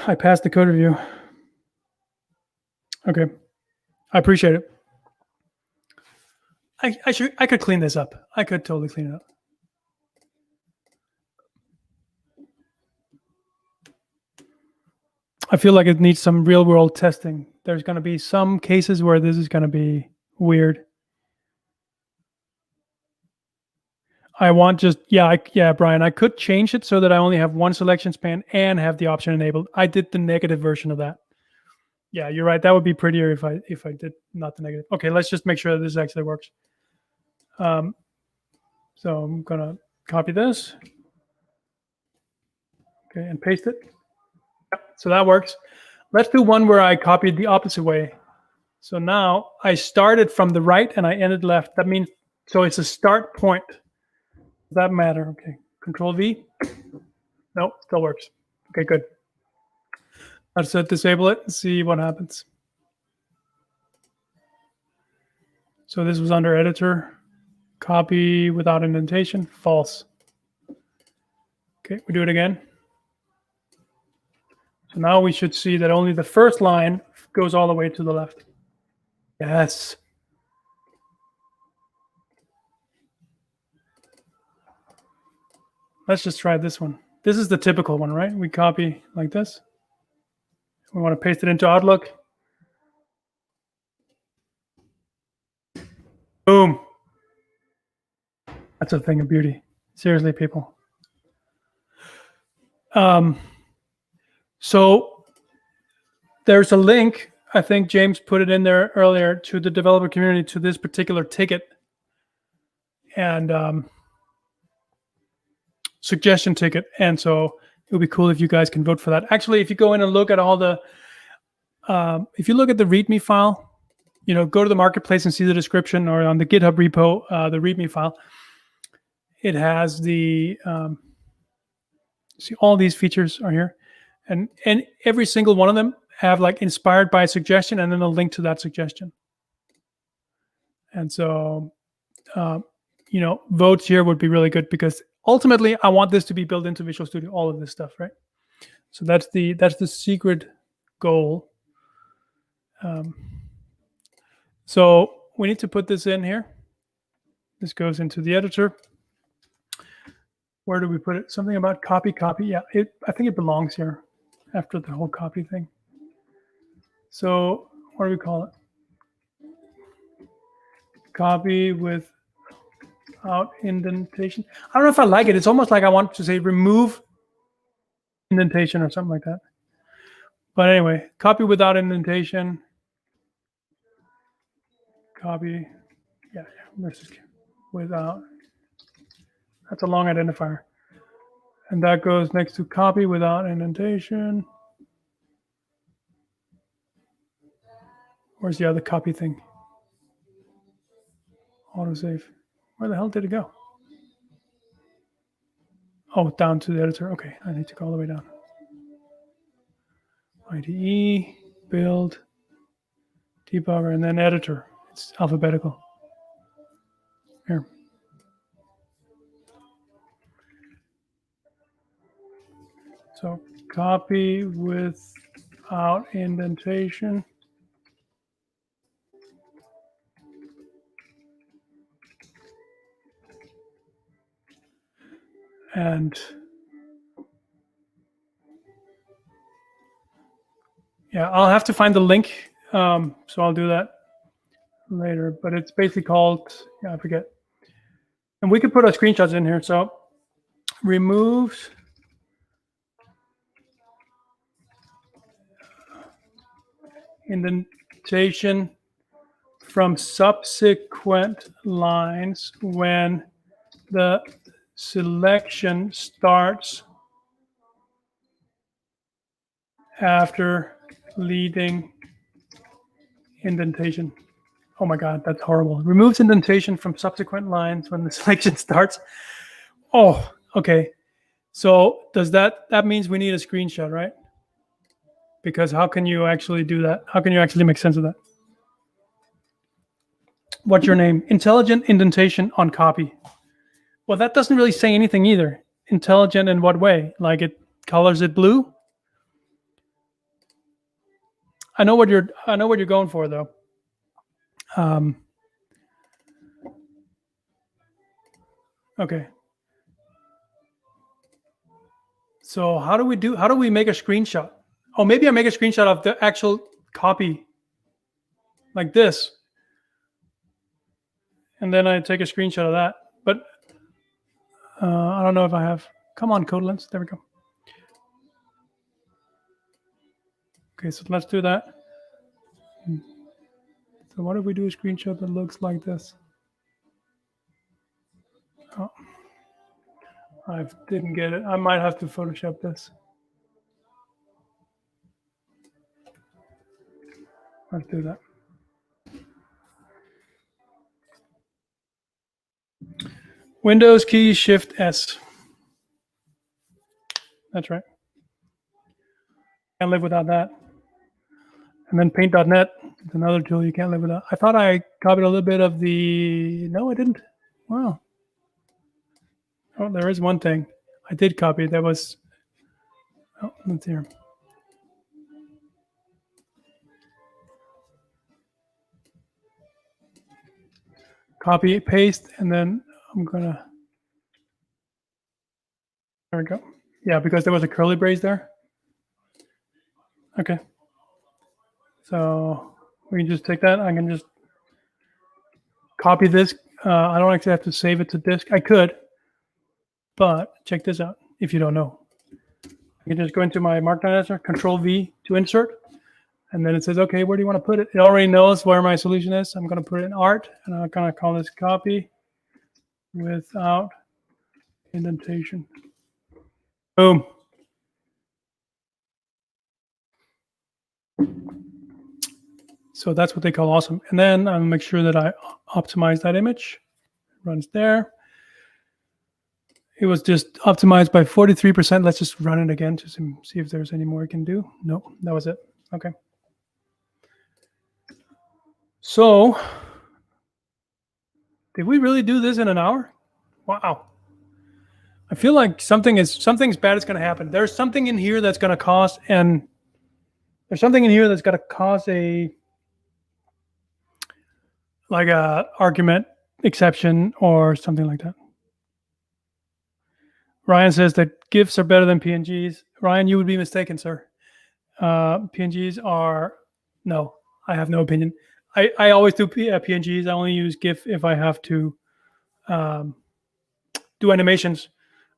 I passed the code review. Okay. I appreciate it. I could clean this up. I could totally clean it up. I feel like it needs some real world testing. There's going to be some cases where this is going to be weird. I want just, yeah, Brian, I could change it so that I only have one selection span and have the option enabled. I did the negative version of that. Yeah, you're right. That would be prettier if I did not the negative. Okay, let's just make sure that this actually works. So I'm going to copy this. Okay, and paste it. So that works. Let's do one where I copied the opposite way. So now I started from the right and I ended left. That means, so it's a start point. Does that matter? Okay, Control V. No, still works. Okay, good. Let's disable it and see what happens. So this was under editor. Copy without indentation, false. Okay, we do it again. So now we should see that only the first line goes all the way to the left. Yes. Let's just try this one. This is the typical one, right? We copy like this. We want to paste it into Outlook. Boom. That's a thing of beauty. Seriously, people. So there's a link. I think James put it in there earlier to the developer community to this particular ticket and suggestion ticket. And so it would be cool if you guys can vote for that. Actually, if you go in and look at all the, if you look at the README file, go to the marketplace and see the description, or on the GitHub repo, the README file. It has the, see, all these features are here, and every single one of them have like inspired by a suggestion and then a link to that suggestion. And so, votes here would be really good, because ultimately I want this to be built into Visual Studio, all of this stuff, right? So that's the secret goal. So we need to put this in here. This goes into the editor. Where do we put it? Something about copy. Yeah, I think it belongs here after the whole copy thing. So what do we call it? Copy without indentation. I don't know if I like it. It's almost like I want to say remove indentation or something like that. But anyway, copy without indentation. Copy. Yeah, this is without. That's a long identifier. And that goes next to copy without indentation. Where's the other copy thing? Autosave. Where the hell did it go? Oh, down to the editor. Okay, I need to go all the way down. IDE, build, debugger, and then editor. It's alphabetical. Here. So copy without indentation. And yeah, I'll have to find the link. So I'll do that later. But it's basically called, I forget. And we could put our screenshots in here. So removes indentation from subsequent lines when the selection starts after leading indentation. Oh my God, that's horrible. Removes indentation from subsequent lines when the selection starts. Oh, okay. So does that means we need a screenshot, right? Because how can you actually do that? How can you actually make sense of that? What's your name? Intelligent indentation on copy. Well, that doesn't really say anything either. Intelligent in what way? Like it colors it blue? I know what you're going for though. Okay. So how do we make a screenshot? Oh, maybe I make a screenshot of the actual copy like this. And then I take a screenshot of that. But I don't know if I have. Come on, Codelens. There we go. Okay, so let's do that. So what if we do a screenshot that looks like this? Oh, I didn't get it. I might have to Photoshop this. Let's do that. Windows key Shift S. That's right. Can't live without that. And then Paint.net is another tool you can't live without. I thought I copied a little bit of the. No, I didn't. Wow. Oh, there is one thing I did copy. That was. Oh, let's see here. Copy, paste, and then I'm gonna. There we go. Yeah, because there was a curly brace there. Okay. So we can just take that. I can just copy this. I don't actually have to save it to disk. I could, but check this out if you don't know. I can just go into my Markdown editor, Control V to insert, and then it says, okay, where do you want to put it? It already knows where my solution is. I'm going to put it in art, and I'm going to call this copy without indentation. Boom. So that's what they call awesome. And then I'll make sure that I optimize that image. It runs there. It was just optimized by 43%. Let's just run it again to see if there's any more I can do. No, that was it. Okay. So did we really do this in an hour? Wow. I feel like something's bad is going to happen. There's something in here that's going to cause, and there's something in here that's going to cause a argument exception or something like that. Ryan says that GIFs are better than PNGs. Ryan, you would be mistaken, sir. PNGs are, no, I have no opinion. I always do PNGs. I only use GIF if I have to do animations.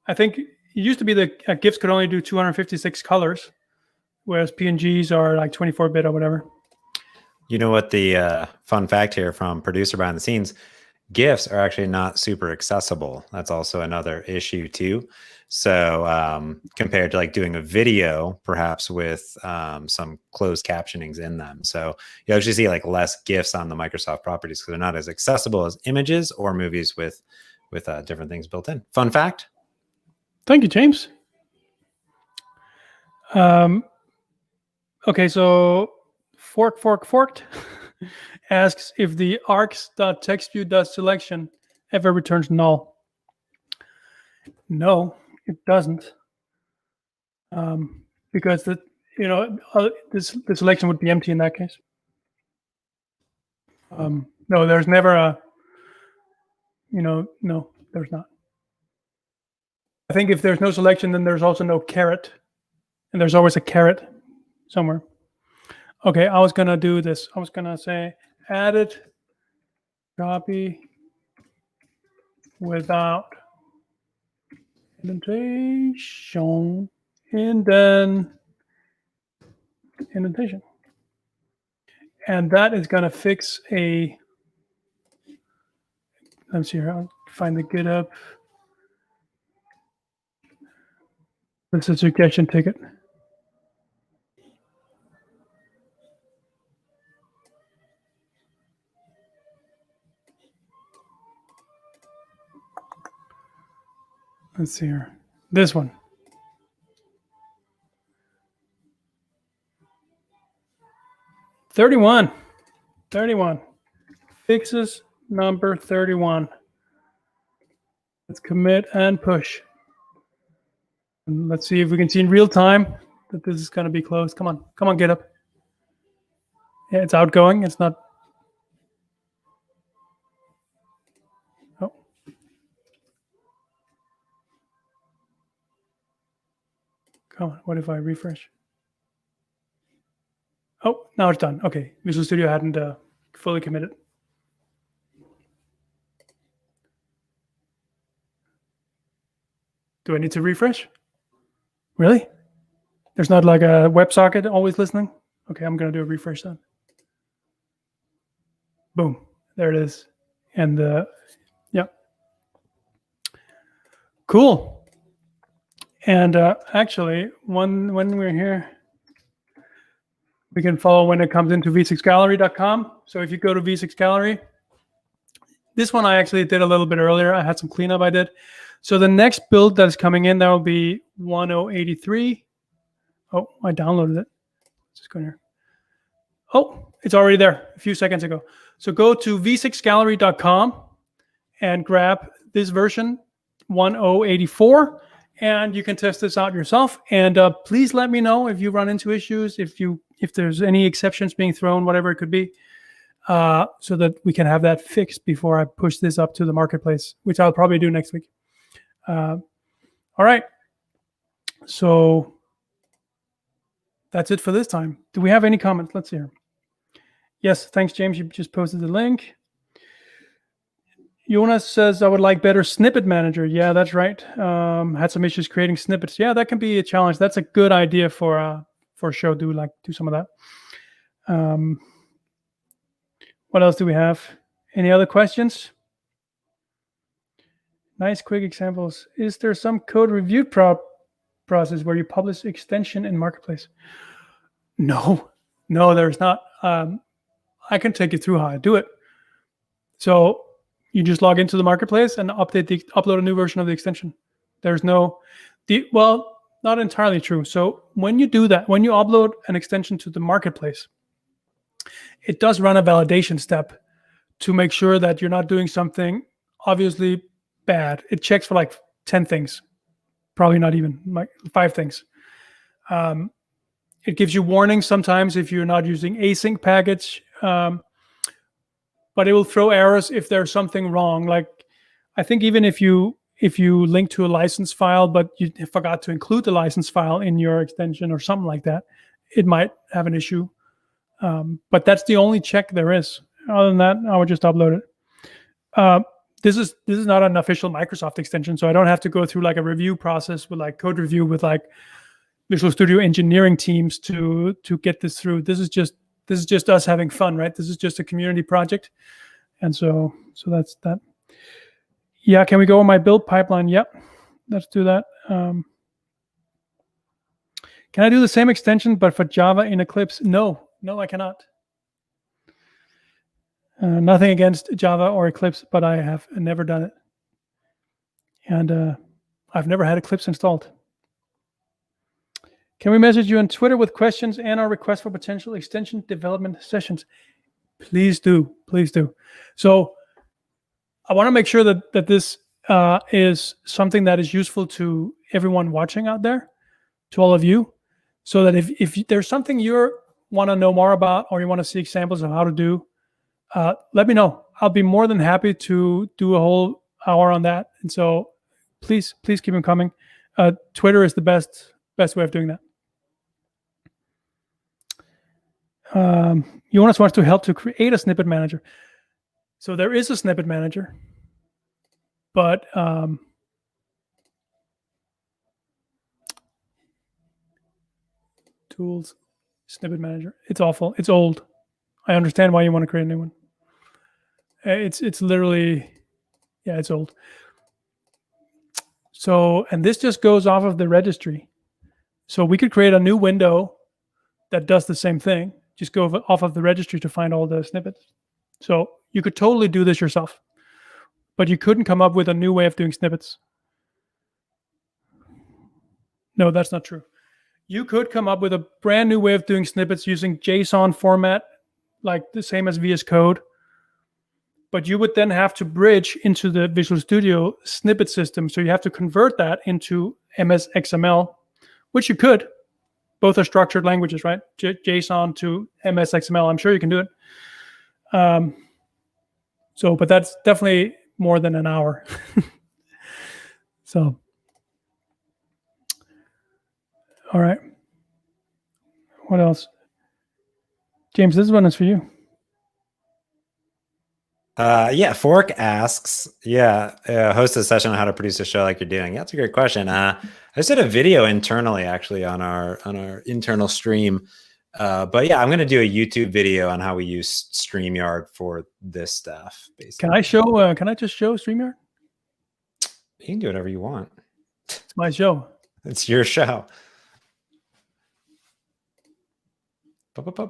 I think it used to be that GIFs could only do 256 colors, whereas PNGs are like 24-bit or whatever. You know what the fun fact here from producer behind the scenes, GIFs are actually not super accessible. That's also another issue too. So compared to like doing a video, perhaps with some closed captionings in them. So you actually see like less GIFs on the Microsoft properties because they're not as accessible as images or movies with different things built in. Fun fact. Thank you, James. Okay, so forked asks if the arcs.textView.selection ever returns null. No, it doesn't. Because the selection would be empty in that case. No, there's never a, no, there's not. I think if there's no selection, then there's also no caret. And there's always a caret somewhere. Okay, I was going to do this. I was going to say added copy without indentation, indentation. And that is going to fix a, let's see here, I'll find the GitHub. This is a suggestion ticket. Let's see here. This one. "31. Fixes number 31. Let's commit and push. And let's see if we can see in real time that this is going to be closed. Come on, GitHub. Yeah, it's outgoing. It's not. Oh. Come on. What if I refresh? Oh, now it's done. Okay. Visual Studio hadn't fully committed. Do I need to refresh? Really? There's not like a WebSocket always listening? Okay, I'm going to do a refresh then. Boom. There it is. And yeah. Cool. And actually, when we're here, we can follow when it comes into v6gallery.com. So if you go to V6 Gallery, this one I actually did a little bit earlier. I had some cleanup I did. So the next build that is coming in, that will be 1083. Oh, I downloaded it. Let's just go in here. Oh, it's already there a few seconds ago. So go to v6gallery.com and grab this version 1084, and you can test this out yourself. And please let me know if you run into issues, if there's any exceptions being thrown, whatever it could be, so that we can have that fixed before I push this up to the marketplace, which I'll probably do next week. All right. So that's it for this time. Do we have any comments? Let's see here. Yes, thanks, James. You just posted the link. Jonas says, I would like better snippet manager. Yeah, that's right. Had some issues creating snippets. Yeah, that can be a challenge. That's a good idea for a show. Do some of that. What else do we have? Any other questions? Nice, quick examples. Is there some code review process where you publish extension in Marketplace? No, there's not. I can take you through how I do it. So you just log into the Marketplace and upload a new version of the extension. There's no, well, not entirely true. So when you do that, when you upload an extension to the Marketplace, it does run a validation step to make sure that you're not doing something obviously bad. It checks for like 10 things, probably not even like 5 things. It gives you warnings sometimes if you're not using async package, but it will throw errors if there's something wrong. Like I think even if you link to a license file, but you forgot to include the license file in your extension or something like that, it might have an issue. But that's the only check there is. Other than that, I would just upload it. This is not an official Microsoft extension, so I don't have to go through like a review process with like code review with like Visual Studio engineering teams to get this through. This is just us having fun, right? This is just a community project, and so that's that. Yeah, can we go on my build pipeline? Yep, let's do that. Can I do the same extension but for Java in Eclipse? No, I cannot. Nothing against Java or Eclipse, but I have never done it. And I've never had Eclipse installed. Can we message you on Twitter with questions and our request for potential extension development sessions? Please do. So I want to make sure that this is something that is useful to everyone watching out there, to all of you, so that if there's something you want to know more about or you want to see examples of how to do, let me know. I'll be more than happy to do a whole hour on that. And so please keep them coming. Twitter is the best way of doing that. Jonas wants to help to create a snippet manager. So there is a snippet manager, but tools, snippet manager. It's awful. It's old. I understand why you want to create a new one. It's literally, yeah, it's old. So, and this just goes off of the registry. So we could create a new window that does the same thing. Just go off of the registry to find all the snippets. So you could totally do this yourself, but you couldn't come up with a new way of doing snippets. No, that's not true. You could come up with a brand new way of doing snippets using JSON format, like the same as VS Code. But you would then have to bridge into the Visual Studio snippet system. So you have to convert that into MS XML, which you could. Both are structured languages, right? JSON to MS XML. I'm sure you can do it. But that's definitely more than an hour. So, all right. What else? James, this one is for you. Yeah, Fork asks, host a session on how to produce a show like you're doing. That's a great question. I just did a video internally, actually, on our internal stream. But yeah, I'm going to do a YouTube video on how we use StreamYard for this stuff. Basically. Can I show? Can I just show StreamYard? You can do whatever you want. It's my show. It's your show.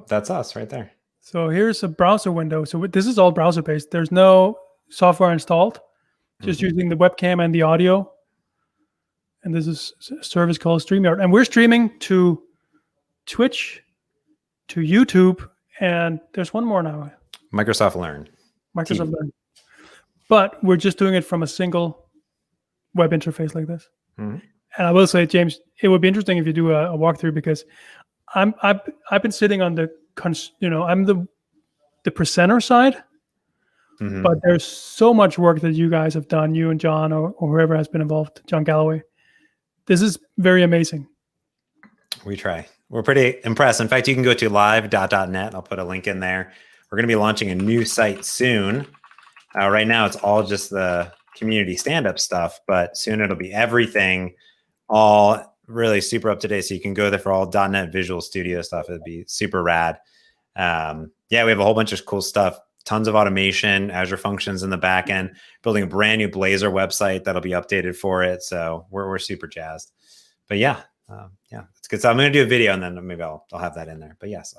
That's us right there. So here's a browser window. So this is all browser-based. There's no software installed, just using the webcam and the audio. And this is a service called StreamYard. And we're streaming to Twitch, to YouTube, and there's one more now. Microsoft Learn. Learn. But we're just doing it from a single web interface like this. And I will say, James, it would be interesting if you do a walkthrough, because I've been sitting on the I'm the presenter side, but there's so much work that you guys have done, you and John or whoever has been involved, John Galloway. This is very amazing. We try. We're pretty impressed. In fact, you can go to live.net. I'll put a link in there. We're going to be launching a new site soon. Right now, it's all just the community stand-up stuff, but soon it'll be everything, all really super up to date. So you can go there for all .NET Visual Studio stuff. It'd be super rad. Yeah, we have a whole bunch of cool stuff, tons of automation, Azure Functions in the back end, building a brand new Blazor website that'll be updated for it. So we're super jazzed. But yeah, it's good. So I'm going to do a video and then maybe I'll have that in there. But yes,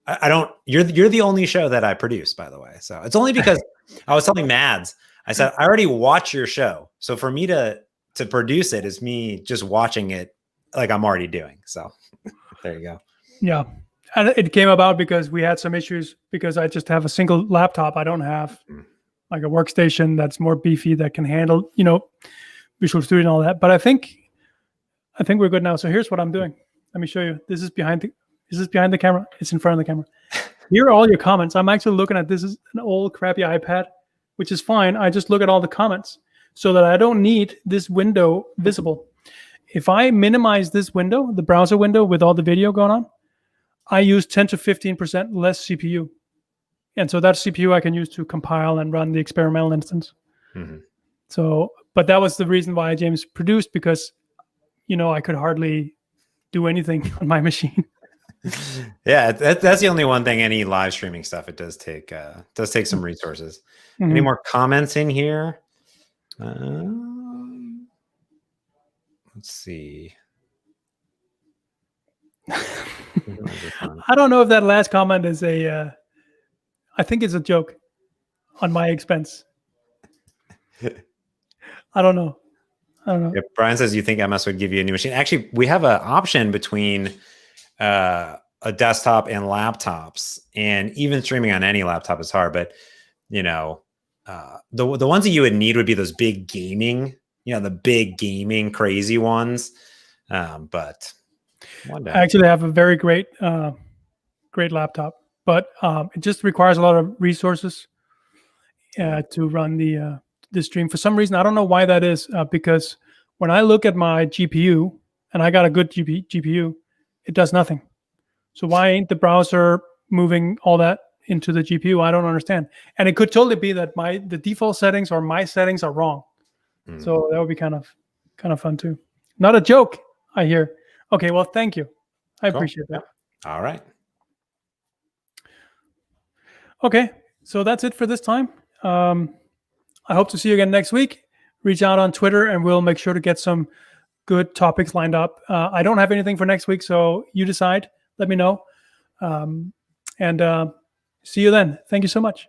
I don't. You're the only show that I produce, by the way. So it's only because I was telling Mads, I said I already watch your show, so for me to produce it is me just watching it like I'm already doing. So there you go. Yeah, and it came about because we had some issues because I just have a single laptop. I don't have like a workstation that's more beefy that can handle Visual Studio and all that. But I think we're good now. So here's what I'm doing. Let me show you. This is behind the camera. It's in front of the camera. Here are all your comments. I'm actually looking at this is an old crappy iPad, which is fine. I just look at all the comments so that I don't need this window visible. If I minimize this window, the browser window with all the video going on, I use 10 to 15% less CPU. And so that CPU I can use to compile and run the experimental instance. Mm-hmm. So, but that was the reason why James produced, because, I could hardly do anything on my machine. Yeah, that's the only one thing. Any live streaming stuff, it does take some resources. Mm-hmm. Any more comments in here? Let's see. I don't know if that last comment is I think it's a joke on my expense. I don't know. Yeah, Brian says, you think MS would give you a new machine? Actually, we have an option between a desktop and laptops, and even streaming on any laptop is hard. But the ones that you would need would be those big gaming, the big gaming crazy ones. But I actually have a very great laptop, but it just requires a lot of resources to run the stream. For some reason, I don't know why that is, because when I look at my GPU, and I got a good GPU, it does nothing. So why ain't the browser moving all that into the GPU? I don't understand. And it could totally be that the default settings or my settings are wrong. So that would be kind of fun too. Not a joke, I hear. Okay, well, thank you. I appreciate that. All right. Okay, so that's it for this time. I hope to see you again next week. Reach out on Twitter and we'll make sure to get some good topics lined up. I don't have anything for next week, so you decide. Let me know. And see you then. Thank you so much.